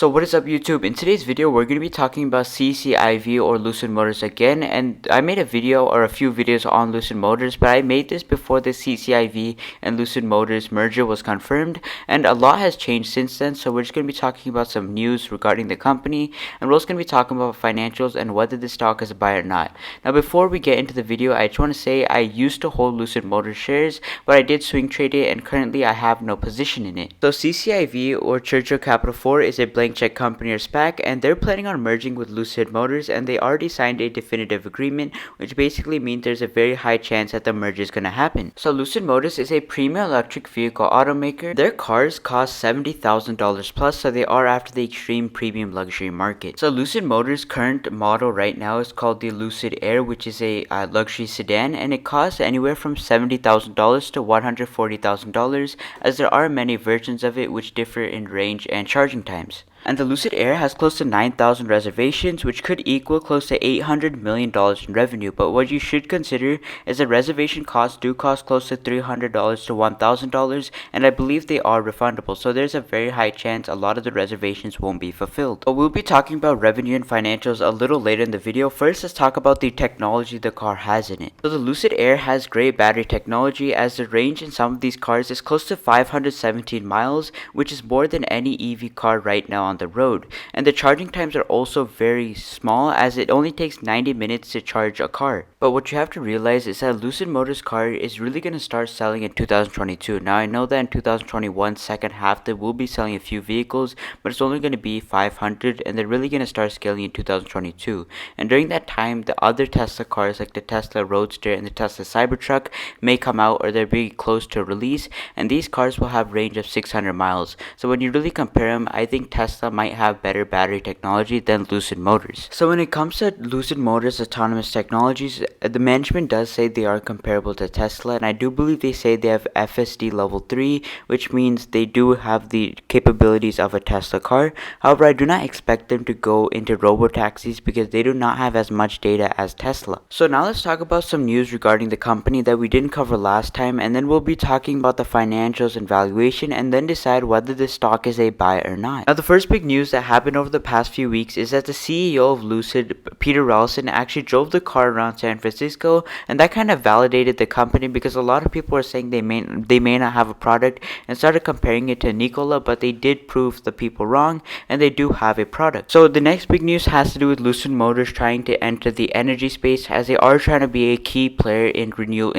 So what is up YouTube? In today's video we're going to be talking about CCIv or Lucid Motors again, and I made a video or a few videos on Lucid Motors, but I made this before the CCIv and Lucid Motors merger was confirmed, and a lot has changed since then. So we're just going to be talking about some news regarding the company, and we're also going to be talking about financials and whether the stock is a buy or not. Now before we get into the video, I just want to say I used to hold Lucid Motors shares, but I did swing trade it and currently I have no position in it. So CCIv or Churchill Capital 4 is a blank check company or SPAC, and they're planning on merging with Lucid Motors, and they already signed a definitive agreement, which basically means there's a very high chance that the merger is going to happen. So Lucid Motors is a premium electric vehicle automaker. Their cars cost $70,000 plus, so they are after the extreme premium luxury market. So Lucid Motors' current model right now is called the Lucid Air, which is a luxury sedan, and it costs anywhere from $70,000 to $140,000, as there are many versions of it which differ in range and charging times. And the Lucid Air has close to 9,000 reservations, which could equal close to $800 million in revenue. But what you should consider is the reservation costs do cost close to $300 to $1,000, and I believe they are refundable. So there's a very high chance a lot of the reservations won't be fulfilled. But we'll be talking about revenue and financials a little later in the video. First, let's talk about the technology the car has in it. So the Lucid Air has great battery technology, as the range in some of these cars is close to 517 miles, which is more than any EV car right now on the road, and the charging times are also very small, as it only takes 90 minutes to charge a car. But what you have to realize is that Lucid Motors car is really going to start selling in 2022. Now I know that in 2021 second half they will be selling a few vehicles, but it's only going to be 500, and they're really going to start scaling in 2022. And during that time, the other Tesla cars like the Tesla Roadster and the Tesla Cybertruck may come out, or they're very close to release, and these cars will have range of 600 miles. So when you really compare them, I think Tesla might have better battery technology than Lucid Motors. So when it comes to Lucid Motors autonomous technologies, the management does say they are comparable to Tesla, and I do believe they say they have FSD level 3, which means they do have the capabilities of a Tesla car. However, I do not expect them to go into robotaxis because they do not have as much data as Tesla. So now let's talk about some news regarding the company that we didn't cover last time, and then we'll be talking about the financials and valuation, and then decide whether the stock is a buy or not. Now the first big news that happened over the past few weeks is that the CEO of Lucid, Peter Ralston, actually drove the car around San Francisco, and that kind of validated the company, because a lot of people are saying they may not have a product and started comparing it to Nikola, but they did prove the people wrong, and they do have a product. So the next big news has to do with Lucid Motors trying to enter the energy space, as they are trying to be a key player in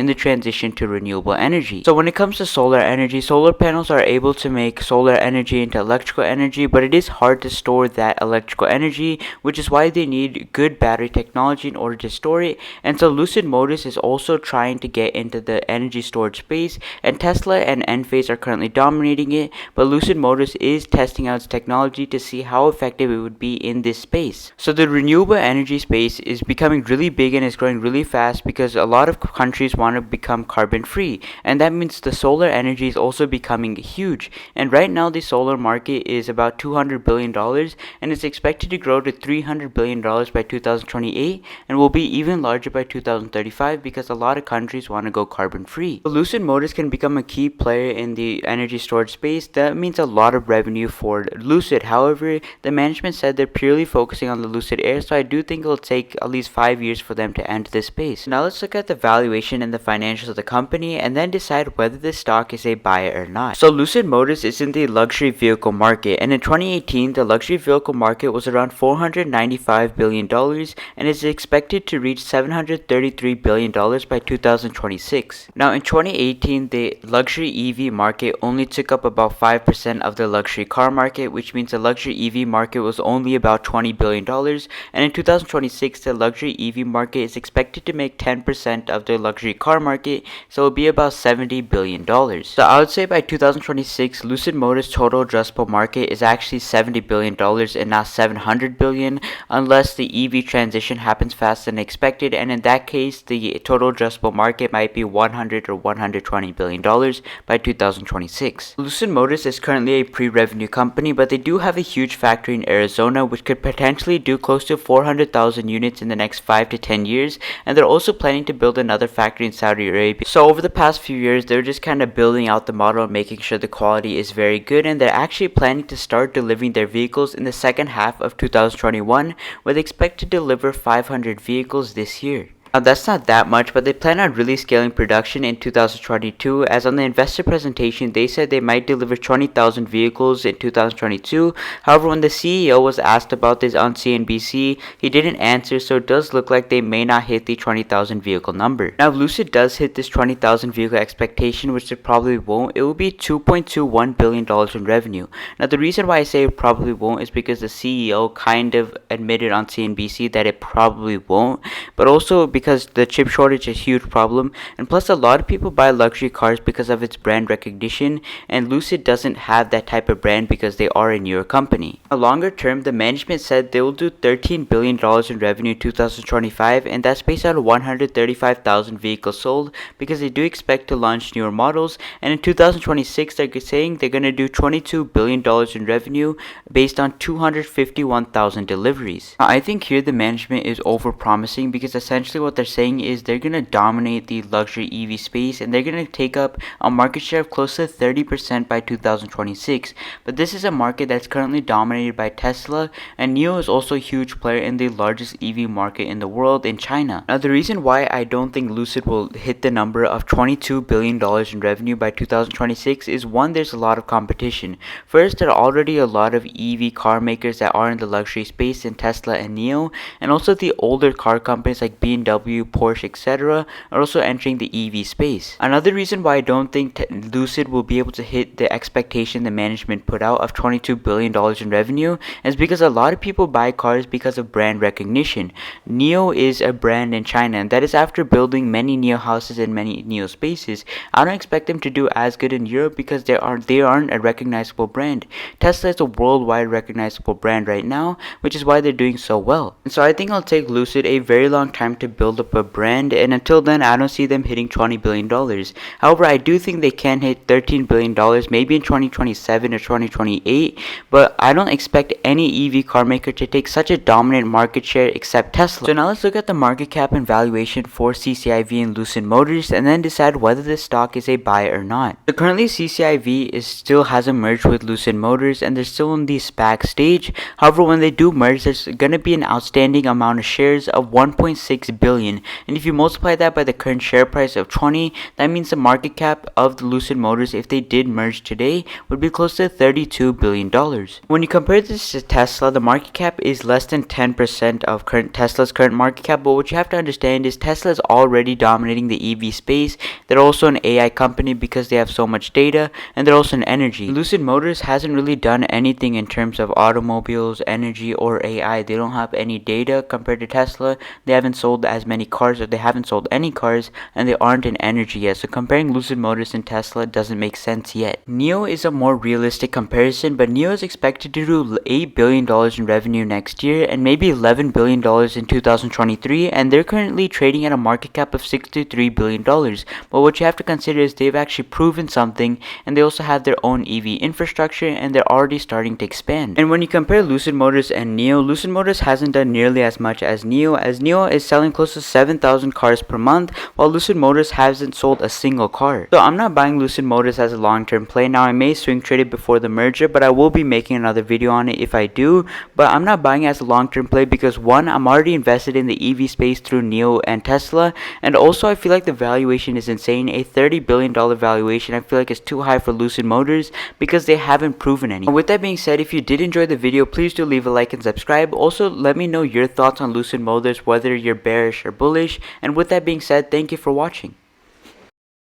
the transition to renewable energy. So when it comes to solar energy, solar panels are able to make solar energy into electrical energy, but it is hard to store that electrical energy, which is why they need good battery technology in order to store it. And so Lucid Motors is also trying to get into the energy storage space, and Tesla and Enphase are currently dominating it, but Lucid Motors is testing out its technology to see how effective it would be in this space. So the renewable energy space is becoming really big and is growing really fast, because a lot of countries want to become carbon free, and that means the solar energy is also becoming huge. And right now the solar market is about $200 billion, and it's expected to grow to $300 billion by 2028, and will be even larger by 2035, because a lot of countries want to go carbon free. So Lucid Motors can become a key player in the energy storage space. That means a lot of revenue for Lucid. However, the management said they're purely focusing on the Lucid Air, so I do think it'll take at least 5 years for them to enter this space. Now let's look at the valuation and the financials of the company, and then decide whether this stock is a buy or not. So Lucid Motors is in the luxury vehicle market, and in 2018 the luxury vehicle market was around $495 billion, and is expected to reach $733 billion by 2026. Now in 2018 the luxury EV market only took up about 5% of the luxury car market, which means the luxury EV market was only about $20 billion, and in 2026 the luxury EV market is expected to make 10% of the luxury car market, so it'll be about $70 billion. So I would say by 2026 Lucid Motors' total addressable market is actually $70 billion and not $700 billion, unless the EV transition happens faster than expected, and in that case the total addressable market might be $100 or $120 billion by 2026. Lucid Motors is currently a pre-revenue company, but they do have a huge factory in Arizona, which could potentially do close to 400,000 units in the next 5 to 10 years, and they're also planning to build another factory in Saudi Arabia. So over the past few years they're just kind of building out the model and making sure the quality is very good, and they're actually planning to start delivering delivering their vehicles in the second half of 2021, where they expect to deliver 500 vehicles this year. Now that's not that much, but they plan on really scaling production in 2022, as on the investor presentation they said they might deliver 20,000 vehicles in 2022. However, when the CEO was asked about this on CNBC, he didn't answer, so it does look like they may not hit the 20,000 vehicle number. Now if Lucid does hit this 20,000 vehicle expectation, which it probably won't, it will be $2.21 billion in revenue. Now the reason why I say it probably won't is because the CEO kind of admitted on CNBC that it probably won't, but also because the chip shortage is a huge problem, and plus a lot of people buy luxury cars because of its brand recognition, and Lucid doesn't have that type of brand because they are a newer company. A longer term, the management said they will do $13 billion in revenue in 2025, and that's based on 135,000 vehicles sold, because they do expect to launch newer models, and in 2026 they're saying they're going to do $22 billion in revenue based on 251,000 deliveries. Now, I think here the management is over promising, because essentially what they're saying is they're going to dominate the luxury EV space, and they're going to take up a market share of close to 30% by 2026. But this is a market that's currently dominated by Tesla, and NIO is also a huge player in the largest EV market in the world, in China. Now the reason why I don't think Lucid will hit the number of $22 billion in revenue by 2026 is, one, there's a lot of competition. First, there are already a lot of EV car makers that are in the luxury space in Tesla and NIO, and also the older car companies like BMW, Porsche, etc. are also entering the EV space. Another reason why I don't think Lucid will be able to hit the expectation the management put out of $22 billion in revenue is because a lot of people buy cars because of brand recognition. NIO is a brand in China, and that is after building many NIO houses and many NIO spaces. I don't expect them to do as good in Europe because they aren't a recognizable brand. Tesla is a worldwide recognizable brand right now, which is why they're doing so well. And so I think it'll take Lucid a very long time to build up a brand, and until then I don't see them hitting $20 billion. However, I do think they can hit $13 billion maybe in 2027 or 2028, but I don't expect any EV car maker to take such a dominant market share except Tesla. So now let's look at the market cap and valuation for CCIv and Lucid Motors, and then decide whether this stock is a buy or not. So currently CCIv still hasn't merged with Lucid Motors, and they're still in the SPAC stage. However, when they do merge, there's going to be an outstanding amount of shares of 1.6 billion, and if you multiply that by the current share price of 20, that means the market cap of the Lucid Motors, if they did merge today, would be close to $32 billion. When you compare this to Tesla, the market cap is less than 10% of Tesla's current market cap, but what you have to understand is Tesla is already dominating the EV space. They're also an AI company because they have so much data, and they're also an energy. Lucid Motors hasn't really done anything in terms of automobiles, energy, or AI. They don't have any data compared to Tesla. They haven't sold as many cars, or they haven't sold any cars, and they aren't in energy yet. So comparing Lucid Motors and Tesla doesn't make sense yet. NIO is a more realistic comparison, but NIO is expected to do $8 billion in revenue next year, and maybe $11 billion in 2023, and they're currently trading at a market cap of $63 billion. But what you have to consider is they've actually proven something, and they also have their own EV infrastructure, and they're already starting to expand. And when you compare Lucid Motors and NIO, Lucid Motors hasn't done nearly as much as NIO is selling close to 7,000 cars per month, while Lucid Motors hasn't sold a single car. So I'm not buying Lucid Motors as a long-term play. Now I may swing trade it before the merger, but I will be making another video on it if I do. But I'm not buying it as a long-term play because, one, I'm already invested in the EV space through NIO and Tesla, and also I feel like the valuation is insane. A $30 billion valuation I feel like is too high for Lucid Motors because they haven't proven anything. With that being said, if you did enjoy the video, please do leave a like and subscribe. Also, let me know your thoughts on Lucid Motors, whether you're bearish or bullish. And with that being said, thank you for watching.